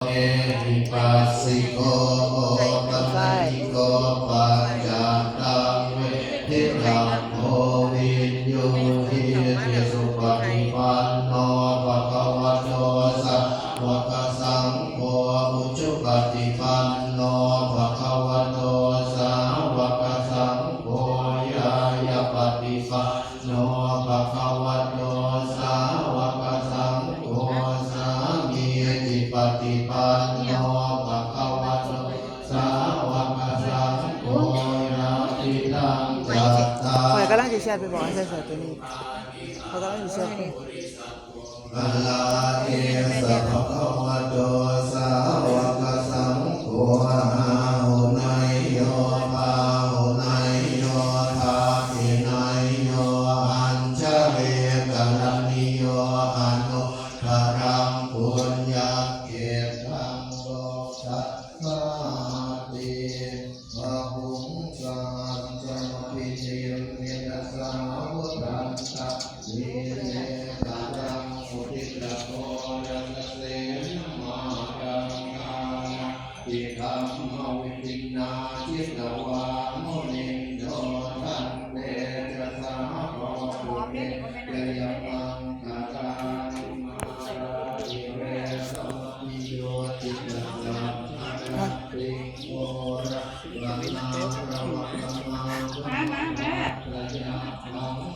เอหิปัสสิโกโหตัสสิโกปัจจตังเวทิตังโพวินโยหิติสุปฏิปันโนภะคะวะโตสาวกสังโฆอุชุปฏิปันโนภะคะวะโตสาวกสังโฆยายาปฏิปันโนภะคะวะโตสาวกสังโฆสามีจิปฏิปันโนภะคะวะโตสาวกสังโฆนาทิตังจัตตา ข่อยกำลังจะแชร์ไปบอกให้ใส่เสื้อตัวนี้เขากำลังจะแชร์ไป อะลาเอสะภะคะวะโตสาวกสังโฆอาหุนายโยภาหุนายโยทาทินายโยอัญชเวกัลนิโยอนุทารังปุญญเกตังโลกัสสาติภะหุงสัจจะปิติเมตสาวรันตะวิเนตารังอุทิตโกยัสเสนมารังคานะติธัมมวิปินนาจิตวามุนิโยทันเตจะสาโพธุเตเตยมังคารานิมาราอิเรสมิโยติตัสสะนะติโกระละนาระมะระมังระยะมัง